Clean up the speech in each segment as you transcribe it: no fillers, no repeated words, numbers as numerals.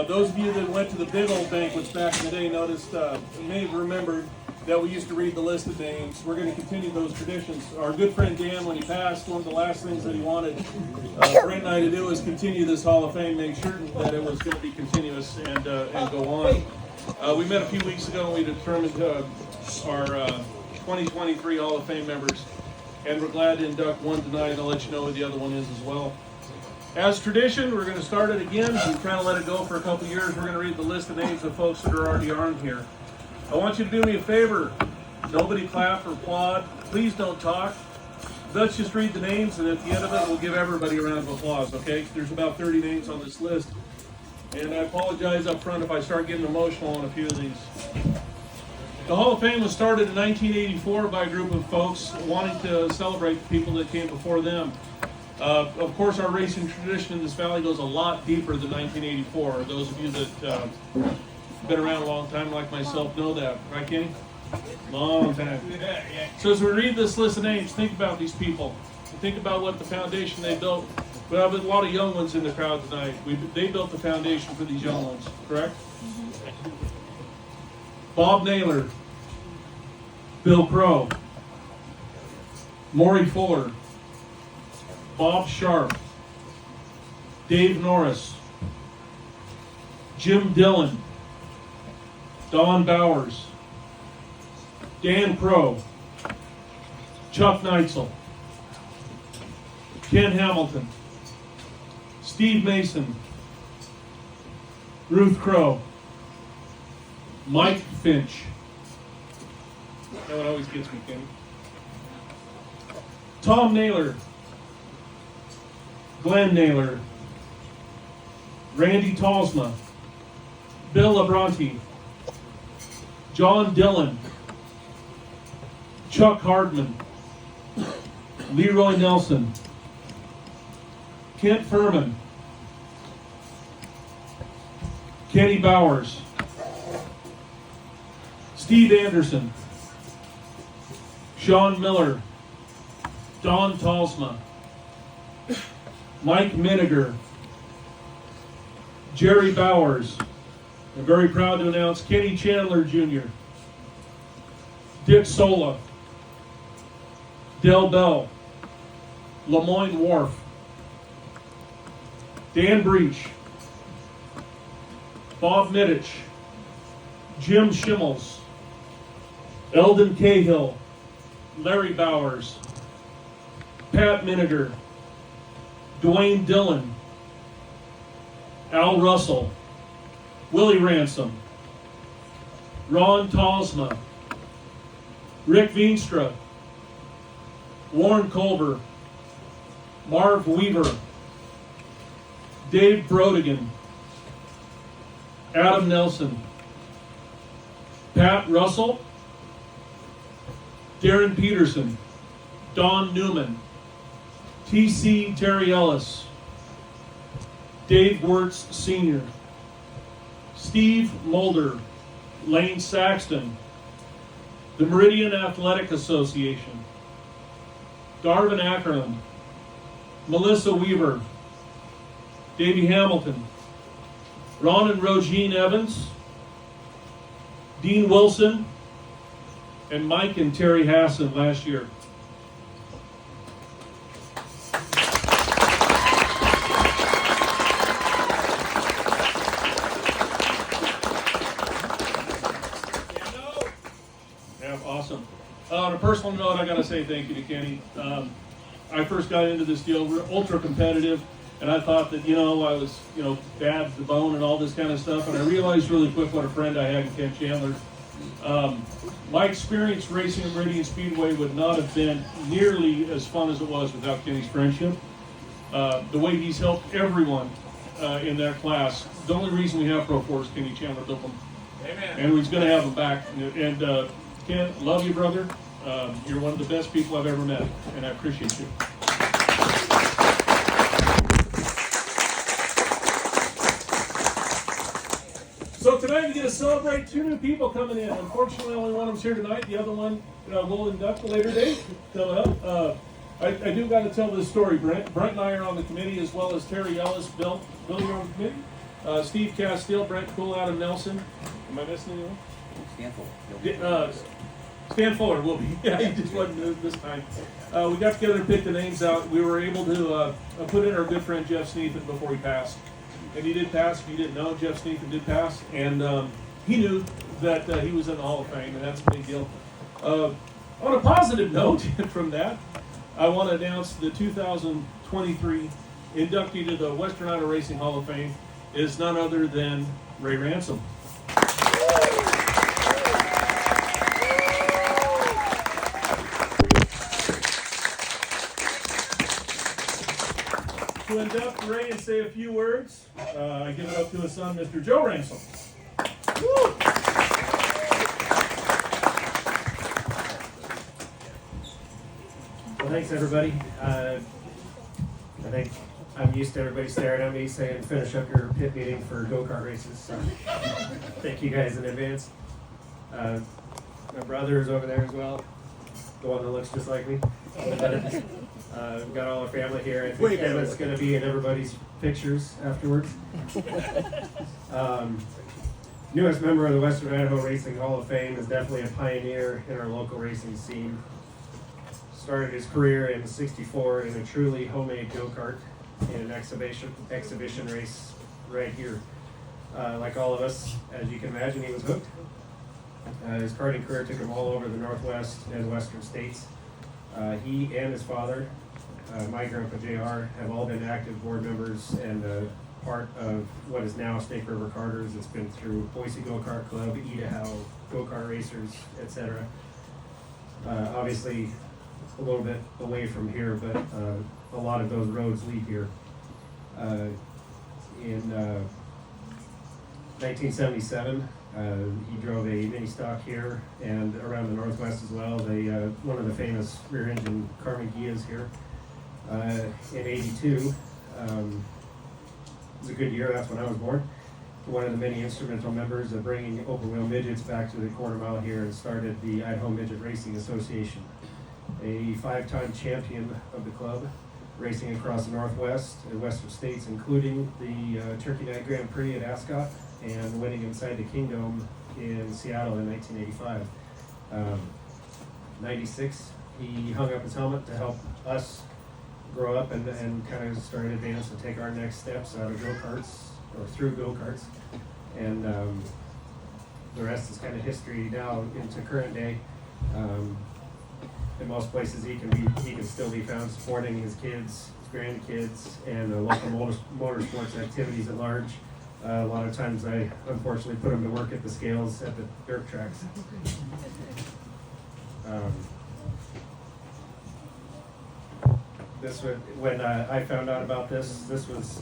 Those of you that went to the big old banquets back in the day noticed, may have remembered that we used to read the list of names. We're going to continue those traditions. Our good friend Dan, when he passed, one of the last things that he wanted Brent and I to do was continue this Hall of Fame, make certain that it was going to be continuous and go on. We met a few weeks ago and we determined our 2023 Hall of Fame members, and we're glad to induct one tonight, and I'll let you know who the other one is as well. As tradition, we're going to start it again. We've kind of let it go for a couple years. We're going to read the list of names of folks that are already on here. I want you to do me a favor. Nobody clap or applaud. Please don't talk. Let's just read the names, and at the end of it, we'll give everybody a round of applause, okay? There's about 30 names on this list. And I apologize up front if I start getting emotional on a few of these. The Hall of Fame was started in 1984 by a group of folks wanting to celebrate the people that came before them. Of course, our racing tradition in this valley goes a lot deeper than 1984. Those of you that have been around a long time, like myself, know that. Right, Kenny? Long time. So as we read this list of names, think about these people. Think about what the foundation they built. We have a lot of young ones in the crowd tonight. They built the foundation for these young ones, correct? Bob Naylor, Bill Crow, Maury Fuller, Bob Sharp, Dave Norris, Jim Dillon, Don Bowers, Dan Crow, Chuck Neitzel, Ken Hamilton, Steve Mason, Ruth Crow, Mike Finch. That one always gets me, Kenny. Tom Naylor, Glenn Naylor, Randy Talsma, Bill Labronte, John Dillon, Chuck Hardman, Leroy Nelson, Kent Furman, Kenny Bowers, Steve Anderson, Sean Miller, Don Talsma, Mike Miniger, Jerry Bowers. I'm very proud to announce Kenny Chandler Jr., Dick Sola, Del Bell, Lemoyne Wharf, Dan Breach, Bob Middich, Jim Schimmels, Eldon Cahill, Larry Bowers, Pat Miniger, Dwayne Dillon, Al Russell, Willie Ransom, Ron Talsma, Rick Veenstra, Warren Culver, Marv Weaver, Dave Brodigan, Adam Nelson, Pat Russell, Darren Peterson, Don Newman, T.C. Terry Ellis, Dave Wirtz Sr., Steve Mulder, Lane Saxton, the Meridian Athletic Association, Darvin Ackerland, Melissa Weaver, Davey Hamilton, Ron and Rogine Evans, Dean Wilson, and Mike and Terry Hassan last year. Yeah, awesome. On a personal note, I got to say thank you to Kenny. I first got into this deal, we're ultra competitive, and I thought that, I was, bad to the bone and all this kind of stuff, and I realized really quick what a friend I had in Ken Chandler. My experience racing at Meridian Speedway would not have been nearly as fun as it was without Kenny's friendship. The way he's helped everyone in that class. The only reason we have Pro 4 is Kenny Chandler built them. Amen. And he's going to have them back. And Ken, love you, brother. You're one of the best people I've ever met, and I appreciate you. So tonight we get to celebrate two new people coming in. Unfortunately, only one of them's here tonight. The other one we'll induct a later date coming up. I do got to tell this story. Brent and I are on the committee, as well as Terry Ellis. Bill, you're on the committee? Steve Castile, Brent Cool out of Nelson. Am I missing anyone? Stan Fuller will be. Yeah, he just wasn't this time. We got together and picked the names out. We were able to put in our good friend Jeff Sneathan before he passed. And he did pass. If you didn't know, Jeff Sneathan did pass. And he knew that he was in the Hall of Fame, and that's a big deal. On a positive note from that, I want to announce the 2023 inductee to the Western Auto Racing Hall of Fame is none other than Ray Ransom. To induct Ray and say a few words, I give it up to his son, Mr. Joe Ransom. Woo! Well, thanks everybody. I think I'm used to everybody staring at me saying finish up your pit meeting for go-kart races. So thank you guys in advance. My brother is over there as well, the one that looks just like me. We've got all our family here. I think Emma's going to be in everybody's pictures afterwards. Newest member of the Western Idaho Racing Hall of Fame is definitely a pioneer in our local racing scene. Started his career in '64 in a truly homemade go-kart in an exhibition race right here. Like all of us, as you can imagine, he was hooked. His karting career took him all over the Northwest and Western states. He and his father, my grandpa JR, have all been active board members and part of what is now Snake River Karters. It's been through Boise Go-Kart Club, Idaho, Go-Kart Racers, etc. Obviously, a little bit away from here, but a lot of those roads lead here. In 1977, he drove a mini stock here and around the Northwest as well. One of the famous rear engine Carmen Gias here. In '82, it was a good year. That's when I was born. One of the many instrumental members of bringing open wheel midgets back to the quarter mile here and started the Idaho Midget Racing Association. A 5-time champion of the club, racing across the Northwest and Western states, including the Turkey Night Grand Prix at Ascot and winning inside the Kingdom in Seattle in 1985. 96, he hung up his helmet to help us grow up and kind of start advance and take our next steps out of go-karts or through go-karts. And the rest is kind of history now into current day. In most places he can still be found supporting his kids, his grandkids, and local motorsports activities at large. A lot of times I unfortunately put him to work at the scales at the dirt tracks. When I found out about this was,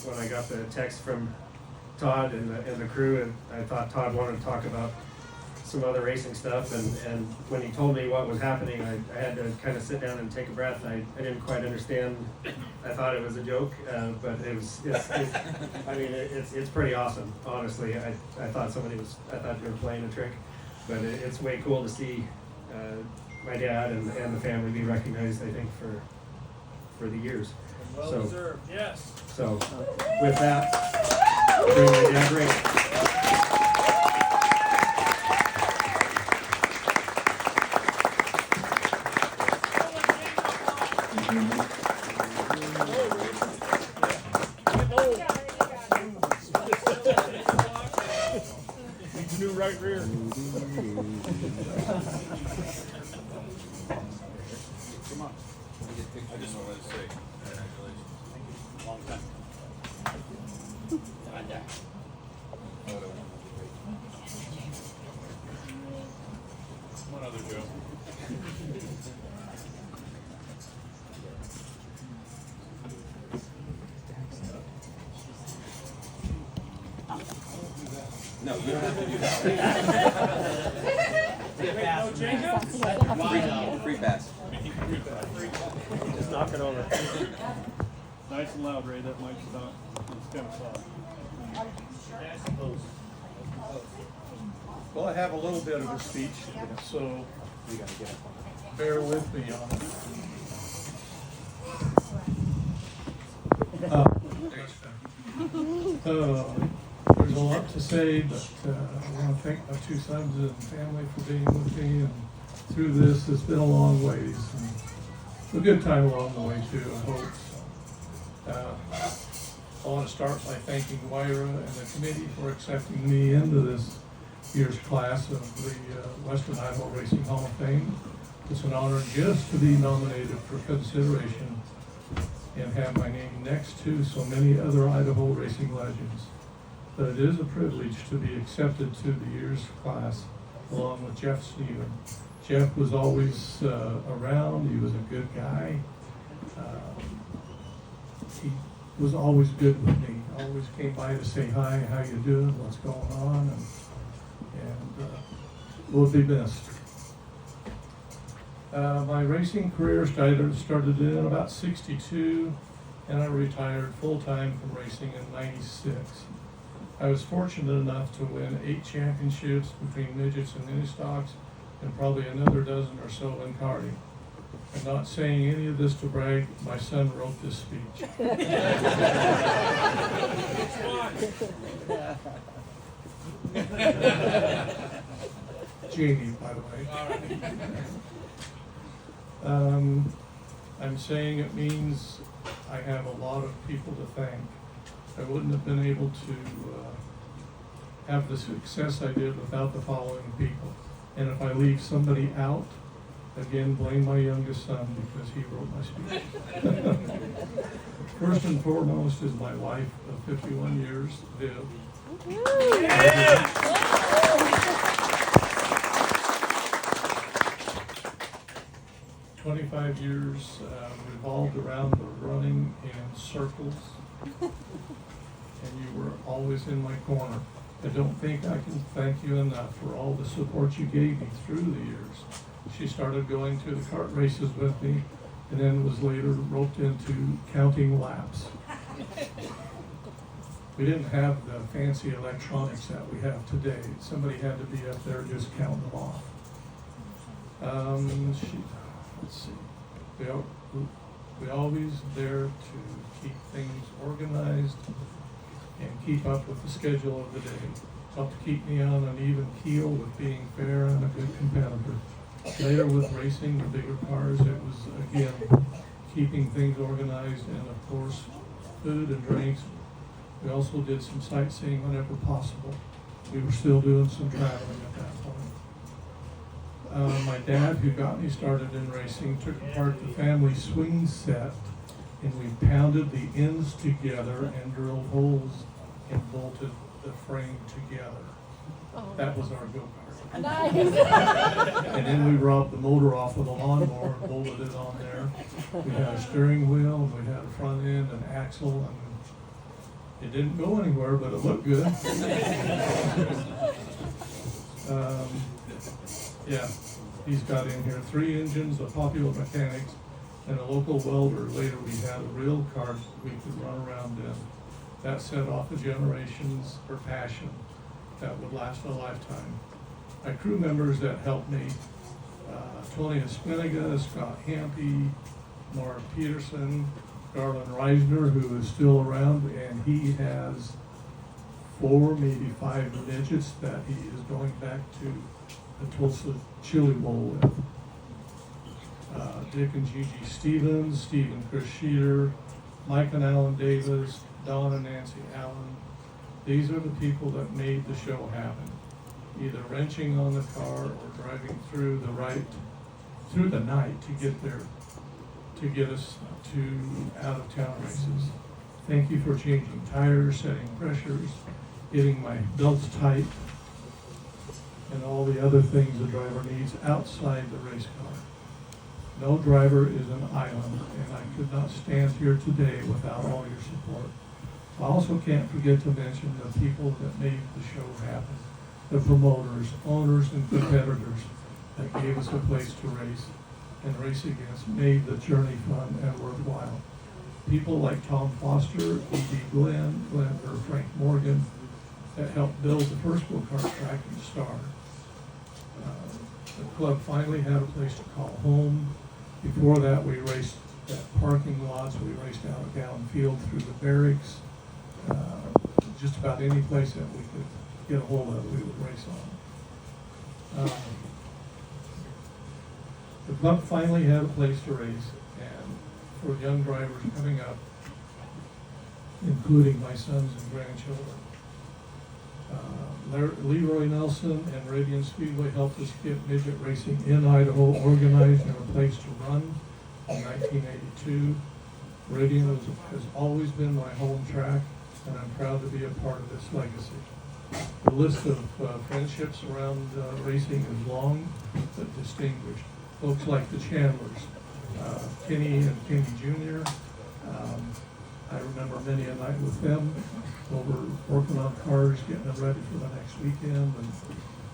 when I got the text from Todd and the crew, and I thought Todd wanted to talk about some other racing stuff, and when he told me what was happening, I had to kind of sit down and take a breath. I didn't quite understand. I thought it was a joke, but it's pretty awesome, honestly. I thought they were playing a trick, but it's way cool to see my dad and the family be recognized, I think, for the years. Well deserved, yes. So with that, bring my dad great. New right rear. Come on. I just wanted to say congratulations. Long time. One other Joe. No, you don't have to do that. No change-ups? Free pass. Just knock it over. Nice and loud, Ray. That mic's not. It's kind of soft. Well, I have a little bit of a speech, so bear with me on it. There's a lot to say, but I want to thank my two sons and family for being with me, and through this, it's been a long ways, and a good time along the way too, I hope. So, I want to start by thanking Wyra and the committee for accepting me into this year's class of the Western Idaho Racing Hall of Fame. It's an honor just to be nominated for consideration and have my name next to so many other Idaho racing legends. But it is a privilege to be accepted to the year's class along with Jeff Stephen. Jeff was always around. He was a good guy. He was always good with me. Always came by to say hi, how you doing, what's going on, and will be missed. My racing career started in about 62, and I retired full-time from racing in 96. I was fortunate enough to win 8 championships between midgets and mini stocks, and probably another dozen or so in karting. I'm not saying any of this to brag. My son wrote this speech. Jamie, by the way. I'm saying it means I have a lot of people to thank. I wouldn't have been able to have the success I did without the following people. And if I leave somebody out, again, blame my youngest son because he wrote my speech. First and foremost is my wife of 51 years, Viv. 25 years revolved around the running in circles, and you were always in my corner. I don't think I can thank you enough for all the support you gave me through the years. She started going to the kart races with me, and then was later roped into counting laps. We didn't have the fancy electronics that we have today. Somebody had to be up there just counting them off. Let's see. We always there to keep things organized and keep up with the schedule of the day. Helped to keep me on an even keel with being fair and a good competitor. Later with racing the bigger cars, it was again keeping things organized, and of course food and drinks. We also did some sightseeing whenever possible. We were still doing some traveling at that point. My dad, who got me started in racing, took apart the family swing set, and we pounded the ends together and drilled holes and bolted the frame together. That was our go-kart. Nice. And then we robbed the motor off with a lawnmower and bolted it on there. We had a steering wheel, and we had a front end, an axle, and it didn't go anywhere, but it looked good. Yeah, he's got in here 3 engines, a Popular Mechanics, and a local welder. Later we had a real kart we could run around in. That set off a generations for passion that would last a lifetime. My crew members that helped me, Tony Espinaga, Scott Hampy, Mark Peterson, Garland Reisner, who is still around, and he has 4, maybe 5 midgets that he is going back to the Tulsa Chili Bowl with. Dick and Gigi Stevens, Steve and Chris Sheeter, Mike and Alan Davis, Don and Nancy Allen. These are the people that made the show happen, either wrenching on the car or driving through the night to get there, to get us to out-of-town races. Thank you for changing tires, setting pressures, getting my belts tight, and all the other things a driver needs outside the race car. No driver is an island, and I could not stand here today without all your support. I also can't forget to mention the people that made the show happen, the promoters, owners, and competitors that gave us a place to race and race against, made the journey fun and worthwhile. People like Tom Foster, E.D. Glenn, or Frank Morgan, that helped build the first go-kart track in Star. The club finally had a place to call home. Before that, we raced at parking lots. We raced out downfield through the barracks. just about any place that we could get a hold of, we would race on. The club finally had a place to race, and for young drivers coming up, including my sons and grandchildren. Leroy Nelson and Meridian Speedway helped us get midget racing in Idaho organized and a place to run in 1982. Meridian has always been my home track, and I'm proud to be a part of its legacy. The list of friendships around racing is long but distinguished. Folks like the Chandlers, Kenny and Kenny Jr. I remember many a night with them over working on cars, getting them ready for the next weekend, and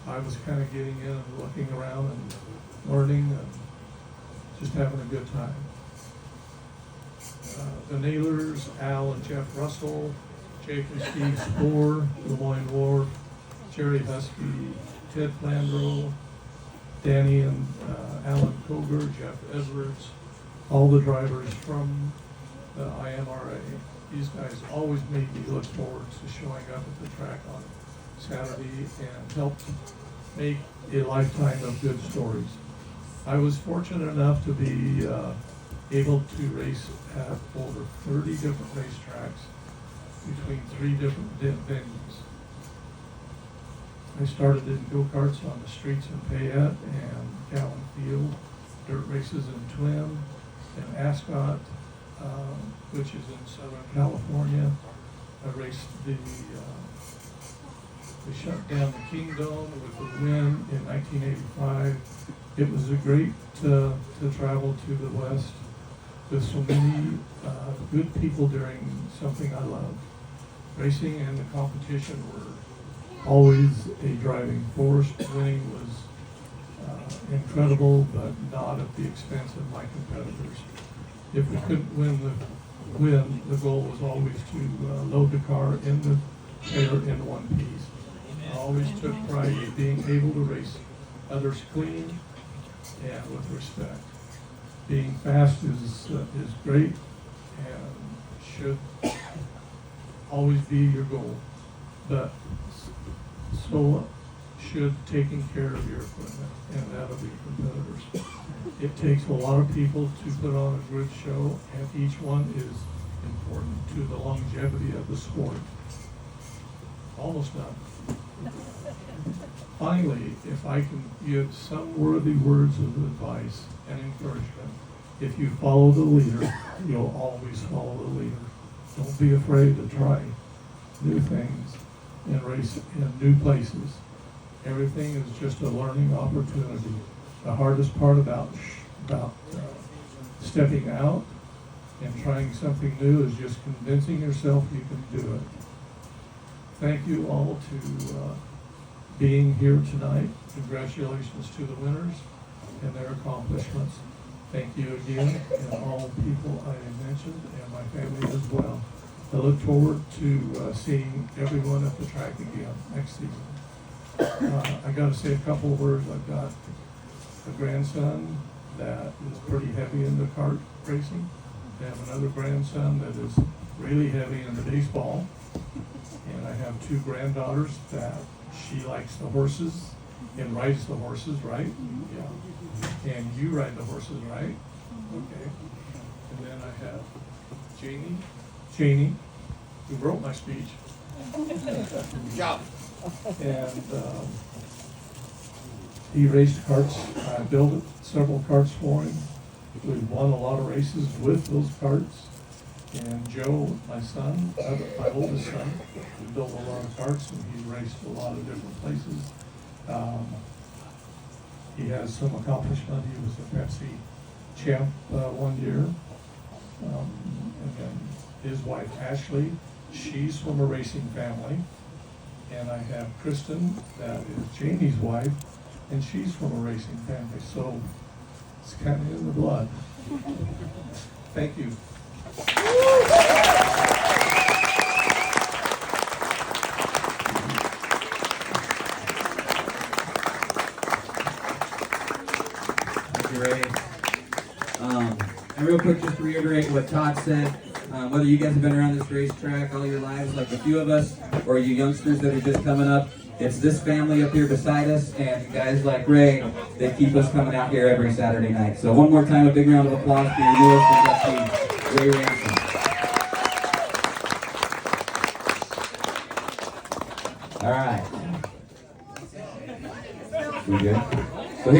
I was kind of getting in and looking around and learning and just having a good time. The Nailers, Al and Jeff Russell, Jake and Steve Spoor, Lemoyne Ward, Jerry Husky, Ted Flandreau, Danny and Alan Koger, Jeff Edwards, all the drivers from the IMRA. These guys always made me look forward to showing up at the track on Saturday and helped make a lifetime of good stories. I was fortunate enough to be able to race at over 30 different racetracks between 3 different venues. I started in go-karts on the streets in Payette and Callan Field, dirt races in Twin, and Ascot, which is in Southern California. I raced they shut down the Kingdom with a win in 1985. It was a great to travel to the West with so many good people doing something I loved. Racing and the competition were always a driving force. Winning was incredible, but not at the expense of my competitors. If we couldn't win, the goal was always to load the car in the trailer in one piece. I always took pride in being able to race others clean and with respect. Being fast is great and should always be your goal, but so should taking care of your equipment and that of your competitors. It takes a lot of people to put on a good show, and each one is important to the longevity of the sport. Almost done. Finally, if I can give some worthy words of advice and encouragement, if you follow the leader, you'll always follow the leader. Don't be afraid to try new things and race in new places. Everything is just a learning opportunity. The hardest part about stepping out and trying something new is just convincing yourself you can do it. Thank you all to being here tonight. Congratulations to the winners and their accomplishments. Thank you again, and all the people I mentioned, and my family as well. I look forward to seeing everyone at the track again next season. I got to say a couple of words. I've got a grandson that is pretty heavy into kart racing. I have another grandson that is really heavy into baseball. And I have 2 granddaughters that she likes the horses and rides the horses, right? Yeah. And you ride the horses, right? Okay. And then I have Janie, who wrote my speech. Good job. And he raced karts. I built several karts for him. We've won a lot of races with those karts. And Joe, my son, my oldest son, he built a lot of karts, and he's raced a lot of different places. He has some accomplishment. He was a Pepsi champ one year. And then his wife, Ashley, she's from a racing family. And I have Kristen, that is Jamie's wife, and she's from a racing family. So it's kind of in the blood. Thank you. Thank you, Ray. And real quick, just to reiterate what Todd said, whether you guys have been around this racetrack all your lives, like a few of us, or or you youngsters that are just coming up, it's this family up here beside us and guys like Ray that keep us coming out here every Saturday night. So one more time, a big round of applause for your newest inductee, Ray Ransom. All right. We good?